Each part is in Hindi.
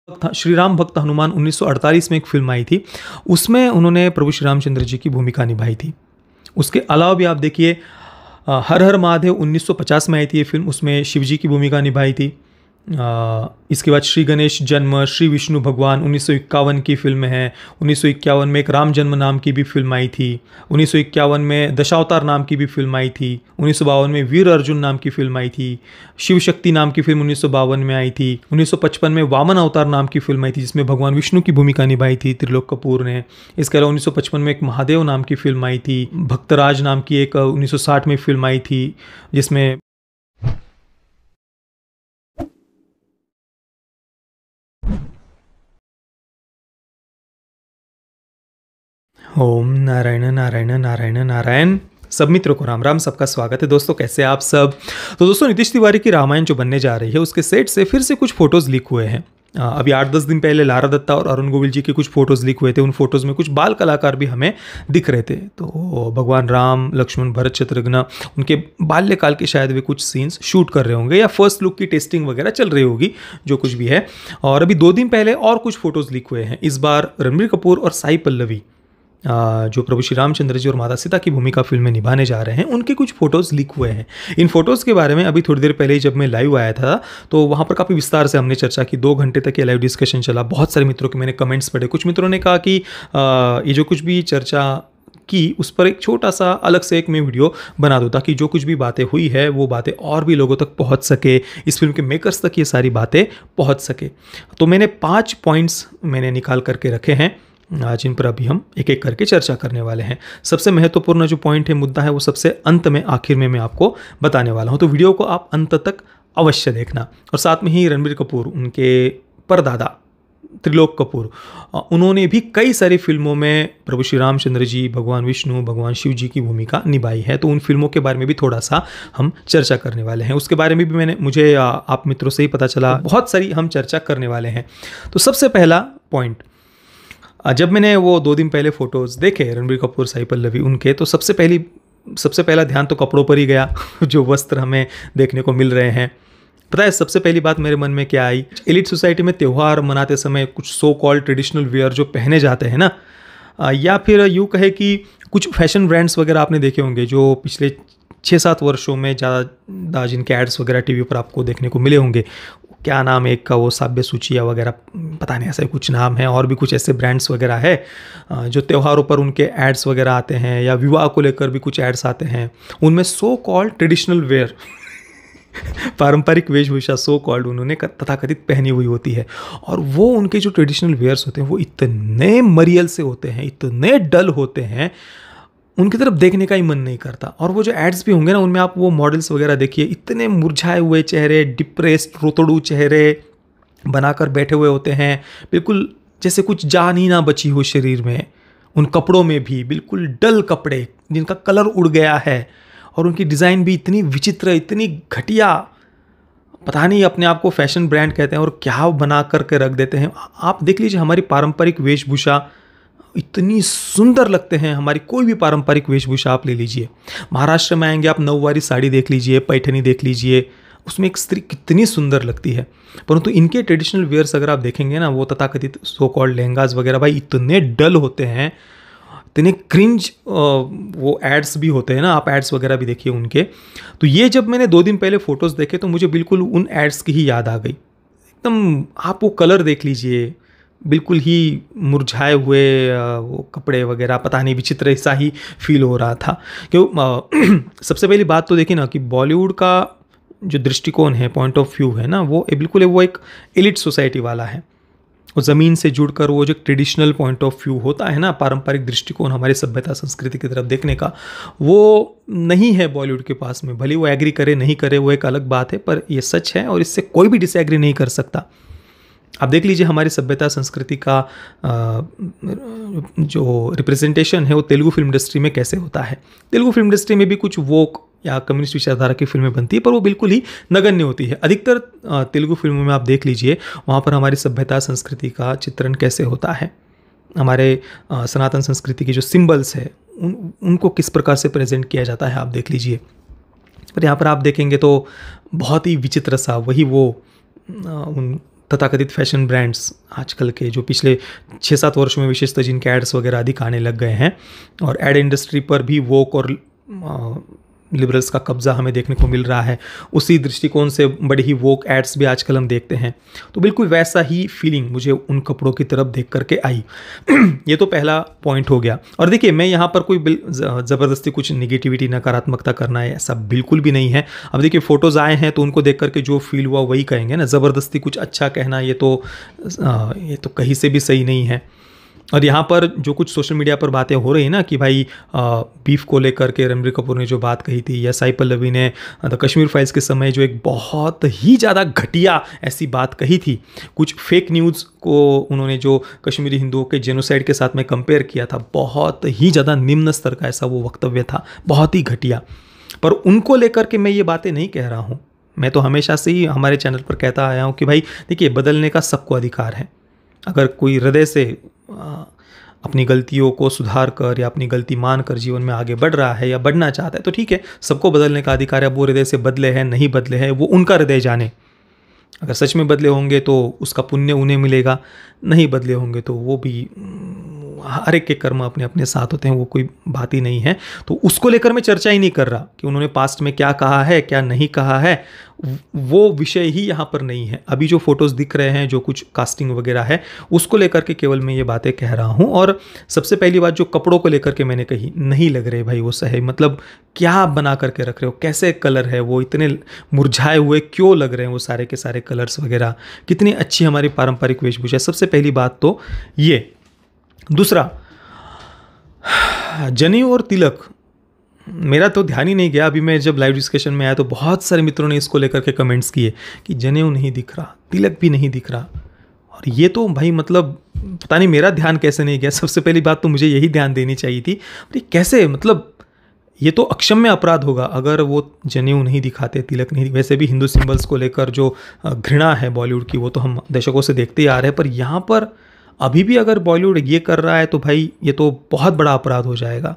श्री राम भक्त हनुमान 1948 में एक फिल्म आई थी, उसमें उन्होंने प्रभु श्री रामचंद्र जी की भूमिका निभाई थी। उसके अलावा भी आप देखिए हर हर महादेव 1950 में आई थी ये फिल्म, उसमें शिव जी की भूमिका निभाई थी। इसके बाद श्री गणेश जन्म, श्री विष्णु भगवान 1951 की फिल्म है। 1951 में एक राम जन्म नाम की भी फिल्म आई थी। 1951 में दशावतार नाम की भी फिल्म आई थी। 1952 में वीर अर्जुन नाम की फिल्म आई थी। शिव शक्ति नाम की फिल्म 1952 में आई थी। 1955 में वामन अवतार नाम की फिल्म आई थी, जिसमें भगवान विष्णु की भूमिका निभाई थी त्रिलोक कपूर ने। इसके अलावा 1955 में एक महादेव नाम की फिल्म आई थी। भक्तराज नाम की एक 1960 में फिल्म आई थी, जिसमें ओम नारायण नारायण नारायण नारायण। सब मित्रों को राम राम, सबका स्वागत है। दोस्तों कैसे आप सब। तो दोस्तों नीतीश तिवारी की रामायण जो बनने जा रही है, उसके सेट से फिर से कुछ फोटोज़ लीक हुए हैं। अभी 8-10 दिन पहले लारा दत्ता और अरुण गोविल जी के कुछ फोटोज़ लीक हुए थे। उन फोटोज़ में कुछ बाल कलाकार भी हमें दिख रहे थे। तो भगवान राम, लक्ष्मण, भरत, शत्रुघ्न, उनके बाल्यकाल के शायद वे कुछ सीन्स शूट कर रहे होंगे, या फर्स्ट लुक की टेस्टिंग वगैरह चल रही होगी, जो कुछ भी है। और अभी 2 दिन पहले और कुछ फोटोज़ लीक हुए हैं। इस बार रणबीर कपूर और साई पल्लवी, जो प्रभु श्री रामचंद्र जी और माता सीता की भूमिका फिल्म में निभाने जा रहे हैं, उनके कुछ फोटोज़ लीक हुए हैं। इन फोटोज़ के बारे में अभी थोड़ी देर पहले ही जब मैं लाइव आया था, तो वहाँ पर काफ़ी विस्तार से हमने चर्चा की। 2 घंटे तक ये लाइव डिस्कशन चला। बहुत सारे मित्रों के मैंने कमेंट्स पढ़े। कुछ मित्रों ने कहा कि ये जो कुछ भी चर्चा की, उस पर एक छोटा सा अलग से एक मैं वीडियो बना दूँ, ताकि जो कुछ भी बातें हुई है वो बातें और भी लोगों तक पहुँच सके, इस फिल्म के मेकर्स तक ये सारी बातें पहुँच सके। तो मैंने 5 पॉइंट्स मैंने निकाल करके रखे हैं, जिन पर अभी हम एक एक करके चर्चा करने वाले हैं। सबसे महत्वपूर्ण जो पॉइंट है, मुद्दा है, वो सबसे अंत में, आखिर में मैं आपको बताने वाला हूं। तो वीडियो को आप अंत तक अवश्य देखना। और साथ में ही रणबीर कपूर, उनके परदादा त्रिलोक कपूर, उन्होंने भी कई सारी फिल्मों में प्रभु श्री रामचंद्र जी, भगवान विष्णु, भगवान शिव जी की भूमिका निभाई है। तो उन फिल्मों के बारे में भी थोड़ा सा हम चर्चा करने वाले हैं। उसके बारे में भी मुझे आप मित्रों से ही पता चला, बहुत सारी हम चर्चा करने वाले हैं। तो सबसे पहला पॉइंट, जब मैंने वो 2 दिन पहले फोटोज़ देखे रणबीर कपूर, साई पल्लवी, उनके, तो सबसे पहला ध्यान तो कपड़ों पर ही गया। जो वस्त्र हमें देखने को मिल रहे हैं, पता है सबसे पहली बात मेरे मन में क्या आई? एलिट सोसाइटी में त्यौहार मनाते समय कुछ सो कॉल्ड ट्रेडिशनल वेयर जो पहने जाते हैं ना, या फिर यूँ कहे कि कुछ फैशन ब्रांड्स वगैरह आपने देखे होंगे, जो पिछले 6-7 वर्षों में ज़्यादा जिनके एड्स वगैरह टीवी पर आपको देखने को मिले होंगे। क्या नाम है एक का, वो साब्य सूचिया वगैरह, पता नहीं ऐसा कुछ नाम है। और भी कुछ ऐसे ब्रांड्स वगैरह है जो त्योहारों पर उनके एड्स वगैरह आते हैं, या विवाह को लेकर भी कुछ एड्स आते हैं। उनमें सो कॉल्ड ट्रेडिशनल वेयर पारंपरिक वेशभूषा सो कॉल्ड उन्होंने तथाकथित पहनी हुई होती है। और वो उनके जो ट्रेडिशनल वेयर्स होते हैं, वो इतने मरियल से होते हैं, इतने डल होते हैं, उनकी तरफ देखने का ही मन नहीं करता। और वो जो एड्स भी होंगे ना, उनमें आप वो मॉडल्स वगैरह देखिए, इतने मुरझाए हुए चेहरे, डिप्रेस्ड रोतड़ू चेहरे बनाकर बैठे हुए होते हैं, बिल्कुल जैसे कुछ जान ही ना बची हो शरीर में। उन कपड़ों में भी बिल्कुल डल कपड़े, जिनका कलर उड़ गया है, और उनकी डिज़ाइन भी इतनी विचित्र, इतनी घटिया, पता नहीं अपने आप को फैशन ब्रांड कहते हैं और क्या बना करके रख देते हैं। आप देख लीजिए हमारी पारंपरिक वेशभूषा, इतनी सुंदर लगते हैं। हमारी कोई भी पारंपरिक वेशभूषा आप ले लीजिए, महाराष्ट्र में आएंगे आप, नौवारी साड़ी देख लीजिए, पैठनी देख लीजिए, उसमें एक स्त्री कितनी सुंदर लगती है। परंतु इनके ट्रेडिशनल वेयर्स अगर आप देखेंगे ना, वो तथाकथित सो कॉल्ड लहंगाज वगैरह, भाई इतने डल होते हैं, इतने क्रिंज वो एड्स भी होते हैं ना, आप एड्स वगैरह भी देखिए उनके। तो ये जब मैंने 2 दिन पहले फ़ोटोज़ देखे, तो मुझे बिल्कुल उन एड्स की ही याद आ गई एकदम। आप वो कलर देख लीजिए, बिल्कुल ही मुरझाए हुए वो कपड़े वगैरह, पता नहीं विचित्र ऐसा ही फील हो रहा था। क्यों सबसे पहली बात तो देखिए ना कि बॉलीवुड का जो दृष्टिकोण है, पॉइंट ऑफ व्यू है ना, वो बिल्कुल वो एक एलिट सोसाइटी वाला है। वो ज़मीन से जुड़कर वो जो ट्रेडिशनल पॉइंट ऑफ व्यू होता है ना, पारंपरिक दृष्टिकोण हमारी सभ्यता संस्कृति की तरफ देखने का, वो नहीं है बॉलीवुड के पास में। भले वो एग्री करे नहीं करे, वो एक अलग बात है, पर ये सच है और इससे कोई भी डिसएग्री नहीं कर सकता। आप देख लीजिए हमारी सभ्यता संस्कृति का जो रिप्रेजेंटेशन है, वो तेलुगु फिल्म इंडस्ट्री में कैसे होता है। तेलुगु फिल्म इंडस्ट्री में भी कुछ वोक या कम्युनिस्ट विचारधारा की फिल्में बनती है, पर वो बिल्कुल ही नगण्य होती है। अधिकतर तेलुगु फिल्मों में आप देख लीजिए, वहाँ पर हमारी सभ्यता संस्कृति का चित्रण कैसे होता है, हमारे सनातन संस्कृति की जो सिंबल्स है उनको किस प्रकार से प्रेजेंट किया जाता है, आप देख लीजिए। पर यहाँ पर आप देखेंगे तो बहुत ही विचित्र सा वही वो उन तथाकथित फैशन ब्रांड्स आजकल के जो पिछले 6-7 वर्षों में विशेषतः जिनके एड्स वगैरह अधिक आने लग गए हैं, और एड इंडस्ट्री पर भी वोक और लिबरल्स का कब्जा हमें देखने को मिल रहा है। उसी दृष्टिकोण से बड़े ही वोक एड्स भी आजकल हम देखते हैं। तो बिल्कुल वैसा ही फीलिंग मुझे उन कपड़ों की तरफ देख करके आई। ये तो पहला पॉइंट हो गया। और देखिए, मैं यहाँ पर कोई ज़बरदस्ती कुछ निगेटिविटी, नकारात्मकता करना है ऐसा बिल्कुल भी नहीं है। अब देखिए, फ़ोटोज़ आए हैं तो उनको देख करके जो फील हुआ वही कहेंगे ना। ज़बरदस्ती कुछ अच्छा कहना ये तो कहीं से भी सही नहीं है। और यहाँ पर जो कुछ सोशल मीडिया पर बातें हो रही हैं ना कि भाई बीफ को लेकर के रणबीर कपूर ने जो बात कही थी, या साई पल्लवी ने द कश्मीर फाइल्स के समय जो एक बहुत ही ज़्यादा घटिया ऐसी बात कही थी, कुछ फेक न्यूज़ को उन्होंने जो कश्मीरी हिंदुओं के जेनोसाइड के साथ में कंपेयर किया था, बहुत ही ज़्यादा निम्न स्तर का ऐसा वो वक्तव्य था, बहुत ही घटिया। पर उनको लेकर के मैं ये बातें नहीं कह रहा हूँ। मैं तो हमेशा से ही हमारे चैनल पर कहता आया हूँ कि भाई देखिए, बदलने का सबको अधिकार है। अगर कोई हृदय से अपनी गलतियों को सुधार कर या अपनी गलती मान कर जीवन में आगे बढ़ रहा है या बढ़ना चाहता है तो ठीक है, सबको बदलने का अधिकार है। अब वो हृदय से बदले हैं नहीं बदले हैं वो उनका हृदय जाने। अगर सच में बदले होंगे तो उसका पुण्य उन्हें मिलेगा, नहीं बदले होंगे तो वो भी, हर एक के कर्म अपने अपने साथ होते हैं, वो कोई बात ही नहीं है। तो उसको लेकर मैं चर्चा ही नहीं कर रहा कि उन्होंने पास्ट में क्या कहा है क्या नहीं कहा है, वो विषय ही यहाँ पर नहीं है। अभी जो फोटोज़ दिख रहे हैं, जो कुछ कास्टिंग वगैरह है, उसको लेकर के केवल मैं ये बातें कह रहा हूँ। और सबसे पहली बात जो कपड़ों को लेकर के मैंने कही, नहीं लग रहे भाई वो सही। मतलब क्या आप बना करके रख रहे हो, कैसे कलर है वो, इतने मुरझाए हुए क्यों लग रहे हैं वो सारे के सारे कलर्स वगैरह, कितनी अच्छी हमारी पारंपरिक वेशभूषा है। सबसे पहली बात तो ये। दूसरा, जनेऊ और तिलक, मेरा तो ध्यान ही नहीं गया। अभी मैं जब लाइव डिस्कशन में आया तो बहुत सारे मित्रों ने इसको लेकर के कमेंट्स किए कि जनेऊ नहीं दिख रहा, तिलक भी नहीं दिख रहा। और ये तो भाई मतलब पता नहीं मेरा ध्यान कैसे नहीं गया। सबसे पहली बात तो मुझे यही ध्यान देनी चाहिए थी, अरे कैसे, मतलब ये तो अक्षम्य अपराध होगा अगर वो जनेऊ नहीं दिखाते, तिलक नहीं। वैसे भी हिंदू सिंबल्स को लेकर जो घृणा है बॉलीवुड की, वो तो हम दशकों से देखते ही आ रहे हैं। पर यहाँ पर अभी भी अगर बॉलीवुड ये कर रहा है तो भाई ये तो बहुत बड़ा अपराध हो जाएगा।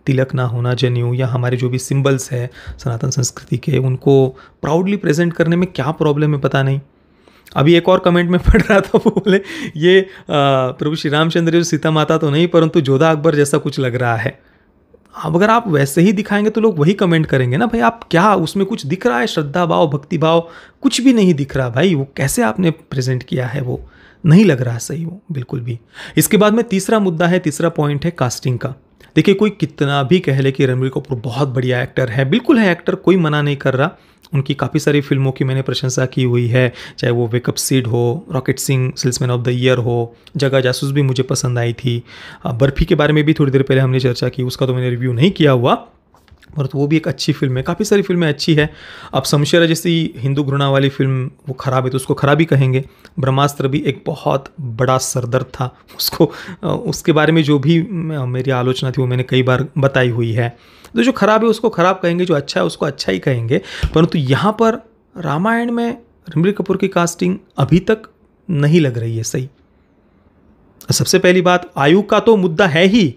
तिलक ना होना, जनेऊ या हमारे जो भी सिंबल्स है सनातन संस्कृति के, उनको प्राउडली प्रेजेंट करने में क्या प्रॉब्लम है पता नहीं। अभी एक और कमेंट में पढ़ रहा था, वो बोले ये प्रभु श्री रामचंद्र सीता माता तो नहीं परंतु जोधा अकबर जैसा कुछ लग रहा है। अब अगर आप वैसे ही दिखाएंगे तो लोग वही कमेंट करेंगे ना, भाई आप क्या उसमें कुछ दिख रहा है, श्रद्धा भाव भक्ति भाव कुछ भी नहीं दिख रहा भाई, वो कैसे आपने प्रेजेंट किया है, वो नहीं लग रहा सही वो बिल्कुल भी। इसके बाद में तीसरा मुद्दा है, तीसरा पॉइंट है कास्टिंग का। देखिए, कोई कितना भी कह ले कि रणबीर कपूर बहुत बढ़िया एक्टर है, बिल्कुल है एक्टर, कोई मना नहीं कर रहा। उनकी काफ़ी सारी फिल्मों की मैंने प्रशंसा की हुई है, चाहे वो वेकअप सीड हो, rocket Singh salesman of the year हो, जगह जासूस भी मुझे पसंद आई थी। बर्फी के बारे में भी थोड़ी देर पहले हमने चर्चा की, उसका तो मैंने रिव्यू नहीं किया हुआ, पर तो वो भी एक अच्छी फिल्म है। काफ़ी सारी फिल्में अच्छी है। अब शमशेर जैसी हिंदू घृणा वाली फिल्म वो ख़राब है तो उसको ख़राब ही कहेंगे। ब्रह्मास्त्र भी एक बहुत बड़ा सरदर्द था, उसको उसके बारे में जो भी मेरी आलोचना थी वो मैंने कई बार बताई हुई है। तो जो ख़राब है उसको ख़राब कहेंगे, जो अच्छा है उसको अच्छा ही कहेंगे। परंतु यहाँ पर रामायण में रणबीर कपूर की कास्टिंग अभी तक नहीं लग रही है सही। सबसे पहली बात, आयु का तो मुद्दा है ही।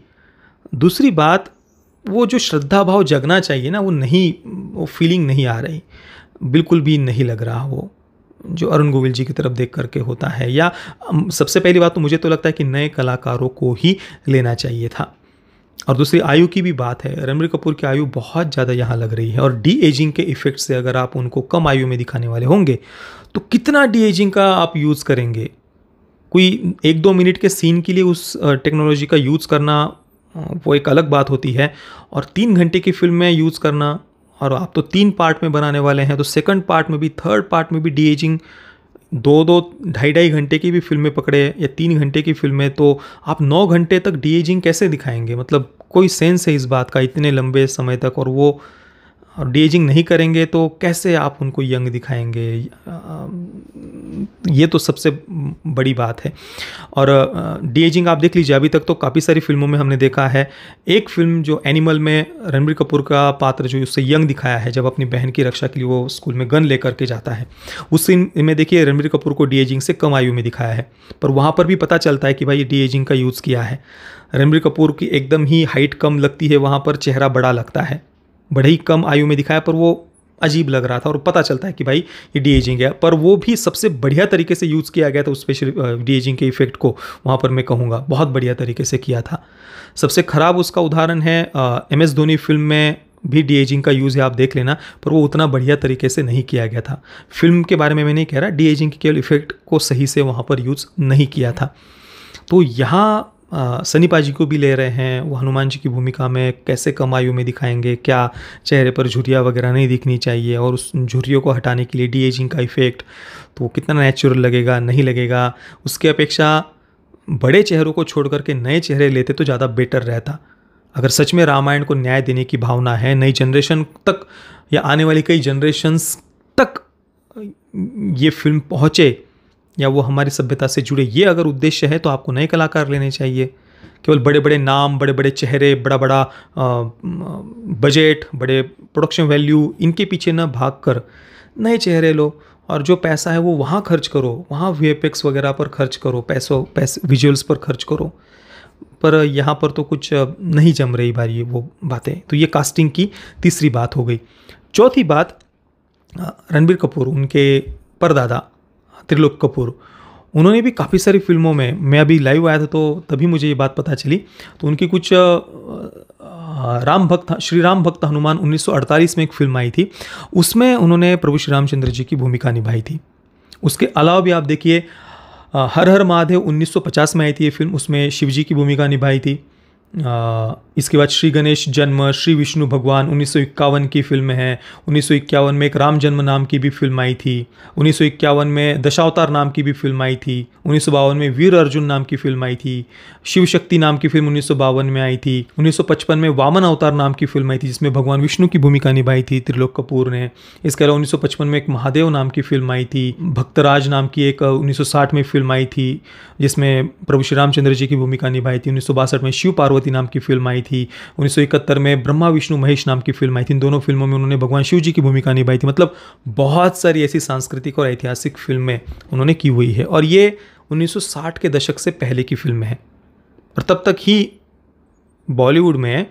दूसरी बात, वो जो श्रद्धा भाव जगना चाहिए ना, वो नहीं, वो फीलिंग नहीं आ रही, बिल्कुल भी नहीं लग रहा वो जो अरुण गोविल जी की तरफ देख करके होता है। या सबसे पहली बात तो मुझे तो लगता है कि नए कलाकारों को ही लेना चाहिए था। और दूसरी आयु की भी बात है, रणबीर कपूर की आयु बहुत ज़्यादा यहाँ लग रही है। और डी एजिंग के इफेक्ट से अगर आप उनको कम आयु में दिखाने वाले होंगे तो कितना डी एजिंग का आप यूज़ करेंगे। कोई 1-2 मिनट के सीन के लिए उस टेक्नोलॉजी का यूज़ करना वो एक अलग बात होती है, और 3 घंटे की फिल्म में यूज़ करना, और आप तो 3 पार्ट में बनाने वाले हैं तो सेकंड पार्ट में भी थर्ड पार्ट में भी डी एजिंग, 2-2 ढाई घंटे की भी फिल्में पकड़े या 3 घंटे की फिल्में, तो आप 9 घंटे तक डी एजिंग कैसे दिखाएंगे। मतलब कोई सेंस है इस बात का इतने लंबे समय तक, और वो डी एजिंग नहीं करेंगे तो कैसे आप उनको यंग दिखाएंगे। ये तो सबसे बड़ी बात है। और डी एजिंग आप देख लीजिए, अभी तक तो काफ़ी सारी फिल्मों में हमने देखा है। एक फिल्म जो एनिमल में रणबीर कपूर का पात्र जो उससे यंग दिखाया है, जब अपनी बहन की रक्षा के लिए वो स्कूल में गन लेकर के जाता है, उस सीन में देखिए रणबीर कपूर को डी एजिंग से कम आयु में दिखाया है, पर वहाँ पर भी पता चलता है कि भाई डी एजिंग का यूज़ किया है। रणबीर कपूर की एकदम ही हाइट कम लगती है, वहाँ पर चेहरा बड़ा लगता है, बड़े ही कम आयु में दिखाया, पर वो अजीब लग रहा था और पता चलता है कि भाई ये डी एजिंग है, पर वो भी सबसे बढ़िया तरीके से यूज़ किया गया था उस स्पेशल डी एजिंग के इफेक्ट को, वहाँ पर मैं कहूँगा बहुत बढ़िया तरीके से किया था। सबसे ख़राब उसका उदाहरण है MS धोनी फिल्म में भी डी एजिंग का यूज़ है, आप देख लेना, पर वो उतना बढ़िया तरीके से नहीं किया गया था। फिल्म के बारे में मैं नहीं कह रहा, डी एजिंग के केवल इफेक्ट को सही से वहाँ पर यूज़ नहीं किया था। तो यहाँ सनी पाजी को भी ले रहे हैं, वो हनुमान जी की भूमिका में कैसे कम आयु में दिखाएंगे, क्या चेहरे पर झुर्रियाँ वगैरह नहीं दिखनी चाहिए, और उस झुर्रियों को हटाने के लिए डी एजिंग का इफेक्ट तो कितना नेचुरल लगेगा, नहीं लगेगा। उसके अपेक्षा बड़े चेहरों को छोड़ करके नए चेहरे लेते तो ज़्यादा बेटर रहता। अगर सच में रामायण को न्याय देने की भावना है, नई जनरेशन तक या आने वाली कई जनरेशन्स तक ये फिल्म पहुँचे या वो हमारी सभ्यता से जुड़े, ये अगर उद्देश्य है तो आपको नए कलाकार लेने चाहिए। केवल बड़े बड़े नाम, बड़े बड़े चेहरे, बड़ा बड़ा बजट, बड़े प्रोडक्शन वैल्यू, इनके पीछे न भाग कर नए चेहरे लो, और जो पैसा है वो वहाँ खर्च करो, वहाँ VFX वगैरह पर खर्च करो, पैसे विजुअल्स पर खर्च करो। पर यहाँ पर तो कुछ नहीं जम रही भाई ये वो बातें। तो ये कास्टिंग की तीसरी बात हो गई। चौथी बात, रणबीर कपूर, उनके परदादा त्रिलोक कपूर, उन्होंने भी काफ़ी सारी फिल्मों में, मैं अभी लाइव आया था तो तभी मुझे ये बात पता चली, तो उनकी कुछ श्री राम भक्त हनुमान 1948 में एक फिल्म आई थी, उसमें उन्होंने प्रभु श्री रामचंद्र जी की भूमिका निभाई थी। उसके अलावा भी आप देखिए हर हर महादेव 1950 में आई थी ये फिल्म, उसमें शिव जी की भूमिका निभाई थी। इसके बाद श्री गणेश जन्म, श्री विष्णु भगवान 1951 की फिल्म है। 1951 में एक राम जन्म नाम की भी फिल्म आई थी। 1951 में दशावतार नाम की भी फिल्म आई थी। 1952 में वीर अर्जुन नाम की फिल्म आई थी। शिव शक्ति नाम की फिल्म 1952 में आई थी। 1955 में वामन अवतार नाम की फिल्म आई थी, जिसमें भगवान विष्णु की भूमिका निभाई थी त्रिलोक कपूर ने। इसके अलावा 1955 में एक महादेव नाम की फिल्म आई थी। भक्तराज नाम की एक 1960 में फिल्म आई थी, जिसमें प्रभु श्री रामचंद्र जी की भूमिका निभाई थी। 1962 में शिव पार्वती नाम की फिल्म आई थी। 1971 में ब्रह्मा विष्णु महेश नाम की फिल्म आई थी। इन दोनों फिल्मों में उन्होंने भगवान शिव जी की भूमिका निभाई थी। मतलब बहुत सारी ऐसी सांस्कृतिक और ऐतिहासिक फिल्में उन्होंने की हुई है, और ये 1960 के दशक से पहले की फिल्में हैं। और तब तक ही बॉलीवुड में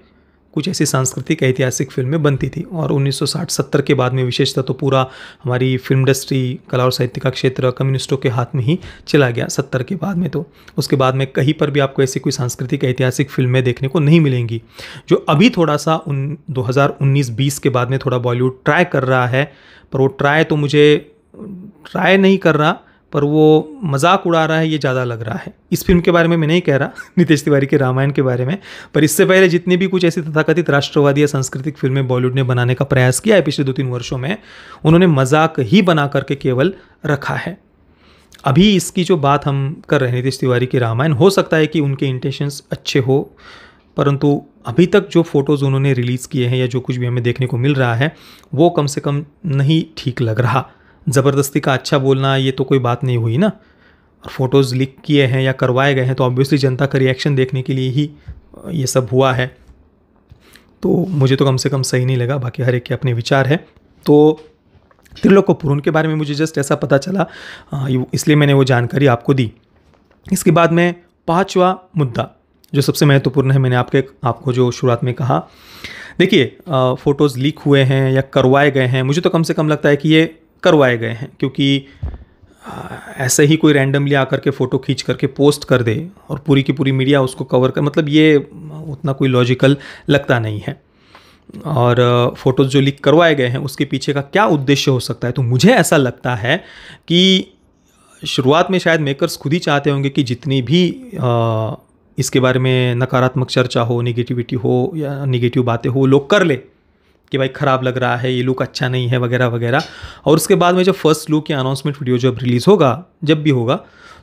कुछ ऐसी सांस्कृतिक ऐतिहासिक फिल्में बनती थी, और 1960-70 के बाद में विशेषतः तो पूरा हमारी फिल्म इंडस्ट्री, कला और साहित्य का क्षेत्र कम्युनिस्टों के हाथ में ही चला गया 70 के बाद में। तो उसके बाद में कहीं पर भी आपको ऐसी कोई सांस्कृतिक ऐतिहासिक फिल्में देखने को नहीं मिलेंगी। जो अभी थोड़ा सा 2019-20 के बाद में थोड़ा बॉलीवुड ट्राई कर रहा है, पर वो ट्राई नहीं कर रहा, पर वो मजाक उड़ा रहा है, ये ज़्यादा लग रहा है। इस फिल्म के बारे में मैं नहीं कह रहा, नितेश तिवारी के रामायण के बारे में, पर इससे पहले जितनी भी कुछ ऐसी तथाकथित राष्ट्रवादी या सांस्कृतिक फिल्में बॉलीवुड ने बनाने का प्रयास किया है पिछले 2-3 वर्षों में, उन्होंने मजाक ही बना करके केवल रखा है। अभी इसकी जो बात हम कर रहे हैं नितेश तिवारी के रामायण, हो सकता है कि उनके इंटेंशंस अच्छे हो, परंतु अभी तक जो फोटोज़ उन्होंने रिलीज़ किए हैं या जो कुछ भी हमें देखने को मिल रहा है, वो कम से कम नहीं ठीक लग रहा। ज़बरदस्ती का अच्छा बोलना ये तो कोई बात नहीं हुई ना, और फोटोज़ लीक किए हैं या करवाए गए हैं तो ऑब्वियसली जनता का रिएक्शन देखने के लिए ही ये सब हुआ है। तो मुझे तो कम से कम सही नहीं लगा, बाकी हर एक के अपने विचार है। तो त्रिलोक कपूर, उनके बारे में मुझे जस्ट ऐसा पता चला, इसलिए मैंने वो जानकारी आपको दी। इसके बाद में 5वां मुद्दा जो सबसे महत्वपूर्ण है, मैंने आपको जो शुरुआत में कहा, देखिए फ़ोटोज़ लीक हुए हैं या करवाए गए हैं, मुझे तो कम से कम लगता है कि ये करवाए गए हैं, क्योंकि ऐसे ही कोई रैंडमली आकर के फ़ोटो खींच करके पोस्ट कर दे और पूरी की पूरी मीडिया उसको कवर कर, मतलब ये उतना कोई लॉजिकल लगता नहीं है। और फ़ोटोज़ जो लीक करवाए गए हैं उसके पीछे का क्या उद्देश्य हो सकता है, तो मुझे ऐसा लगता है कि शुरुआत में शायद मेकर्स खुद ही चाहते होंगे कि जितनी भी इसके बारे में नकारात्मक चर्चा हो, नेगेटिविटी हो या नेगेटिव बातें हो, लोग कर ले कि भाई ख़राब लग रहा है, ये लुक अच्छा नहीं है वगैरह वगैरह। और उसके बाद में जब फर्स्ट लुक या अनाउंसमेंट वीडियो जब रिलीज़ होगा, जब भी होगा,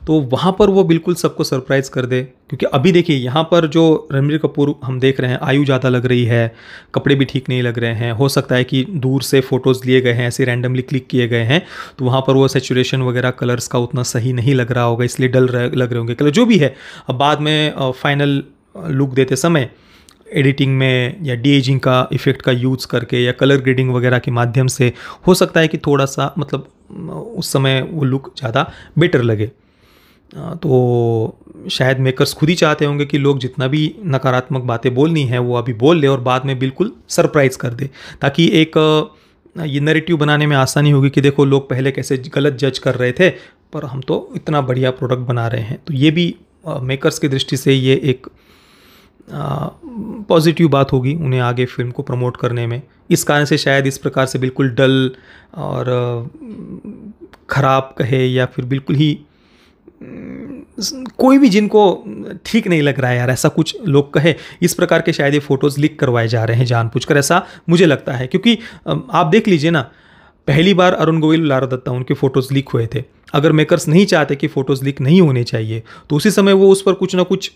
तो वहाँ पर वो बिल्कुल सबको सरप्राइज़ कर दे। क्योंकि अभी देखिए यहाँ पर जो रणबीर कपूर हम देख रहे हैं, आयु ज़्यादा लग रही है, कपड़े भी ठीक नहीं लग रहे हैं। हो सकता है कि दूर से फ़ोटोज़ लिए गए हैं, ऐसे रैंडमली क्लिक किए गए हैं, तो वहाँ पर वो सैचुरेशन वगैरह कलर्स का उतना सही नहीं लग रहा होगा, इसलिए डल लग रहे होंगे कलर, जो भी है। अब बाद में फाइनल लुक देते समय एडिटिंग में या डी एजिंग का इफ़ेक्ट का यूज़ करके या कलर ग्रेडिंग वगैरह के माध्यम से हो सकता है कि थोड़ा सा मतलब उस समय वो लुक ज़्यादा बेटर लगे। तो शायद मेकर्स खुद ही चाहते होंगे कि लोग जितना भी नकारात्मक बातें बोलनी है वो अभी बोल ले और बाद में बिल्कुल सरप्राइज़ कर दे, ताकि एक ये नैरेटिव बनाने में आसानी होगी कि देखो लोग पहले कैसे गलत जज कर रहे थे, पर हम तो इतना बढ़िया प्रोडक्ट बना रहे हैं। तो ये भी मेकर्स की दृष्टि से ये एक पॉजिटिव बात होगी उन्हें आगे फिल्म को प्रमोट करने में। इस कारण से शायद इस प्रकार से बिल्कुल डल और ख़राब कहे या फिर बिल्कुल ही कोई भी जिनको ठीक नहीं लग रहा है यार ऐसा कुछ लोग कहे, इस प्रकार के शायद ये फ़ोटोज़ लीक करवाए जा रहे हैं जानबूझकर, ऐसा मुझे लगता है। क्योंकि आप देख लीजिए ना, पहली बार अरुण गोविल, लारा दत्ता, उनके फ़ोटोज़ लीक हुए थे। अगर मेकर्स नहीं चाहते कि फ़ोटोज़ लीक नहीं होने चाहिए तो उसी समय वो उस पर कुछ ना कुछ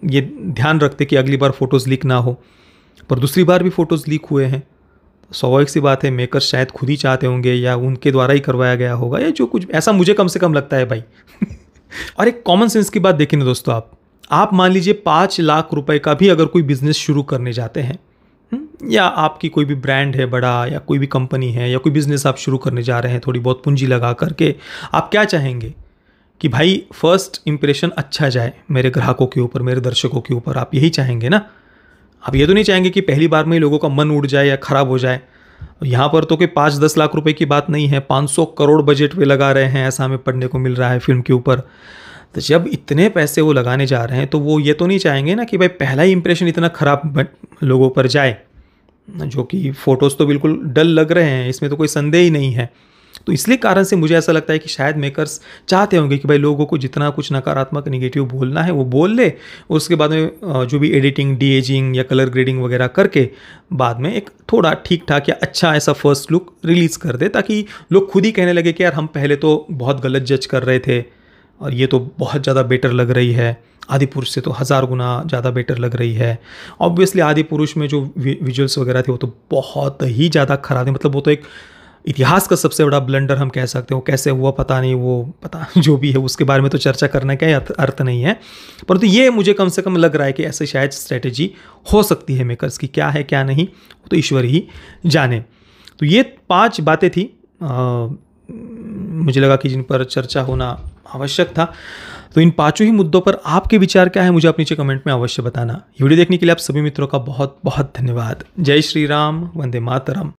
ये ध्यान रखते कि अगली बार फ़ोटोज़ लीक ना हो, पर दूसरी बार भी फ़ोटोज़ लीक हुए हैं। स्वाभाविक सी बात है मेकर्स शायद खुद ही चाहते होंगे या उनके द्वारा ही करवाया गया होगा या जो कुछ, ऐसा मुझे कम से कम लगता है भाई। और एक कॉमन सेंस की बात देखिए ना दोस्तों, आप मान लीजिए 5 लाख रुपए का भी अगर कोई बिजनेस शुरू करने जाते हैं, या आपकी कोई भी ब्रांड है बड़ा या कोई भी कंपनी है या कोई बिजनेस आप शुरू करने जा रहे हैं थोड़ी बहुत पूंजी लगा करके, आप क्या चाहेंगे कि भाई फर्स्ट इंप्रेशन अच्छा जाए मेरे ग्राहकों के ऊपर, मेरे दर्शकों के ऊपर, आप यही चाहेंगे ना। आप ये तो नहीं चाहेंगे कि पहली बार में ही लोगों का मन उड़ जाए या ख़राब हो जाए। यहाँ पर तो कि 5-10 लाख रुपए की बात नहीं है, 500 करोड़ बजट वे लगा रहे हैं, ऐसा हमें पढ़ने को मिल रहा है फिल्म के ऊपर। तो जब इतने पैसे वो लगाने जा रहे हैं तो वो ये तो नहीं चाहेंगे ना कि भाई पहला ही इंप्रेशन इतना ख़राब लोगों पर जाए, जो कि फ़ोटोज़ तो बिल्कुल डल लग रहे हैं, इसमें तो कोई संदेह ही नहीं है। तो इसलिए कारण से मुझे ऐसा लगता है कि शायद मेकर्स चाहते होंगे कि भाई लोगों को जितना कुछ नकारात्मक नेगेटिव बोलना है वो बोल ले, और उसके बाद में जो भी एडिटिंग, डी एजिंग या कलर ग्रेडिंग वगैरह करके बाद में एक थोड़ा ठीक ठाक या अच्छा ऐसा फर्स्ट लुक रिलीज़ कर दे, ताकि लोग खुद ही कहने लगे कि यार हम पहले तो बहुत गलत जज कर रहे थे और ये तो बहुत ज़्यादा बेटर लग रही है, आदिपुरुष से तो 1000 गुना ज़्यादा बेटर लग रही है। ऑब्वियसली आदिपुरुष में जो विजुअल्स वगैरह थे वो तो बहुत ही ज़्यादा खराब थे, मतलब वो तो एक इतिहास का सबसे बड़ा ब्लंडर हम कह सकते हो। कैसे हुआ पता नहीं, वो पता जो भी है उसके बारे में तो चर्चा करने का अर्थ नहीं है, परंतु ये मुझे कम से कम लग रहा है कि ऐसे शायद स्ट्रेटेजी हो सकती है मेकर्स की। क्या है क्या नहीं तो ईश्वर ही जाने। तो ये 5 बातें थी मुझे लगा कि जिन पर चर्चा होना आवश्यक था। तो इन 5 ही मुद्दों पर आपके विचार क्या है मुझे आप नीचे कमेंट में अवश्य बताना। वीडियो देखने के लिए आप सभी मित्रों का बहुत बहुत धन्यवाद। जय श्री राम, वंदे मातरम।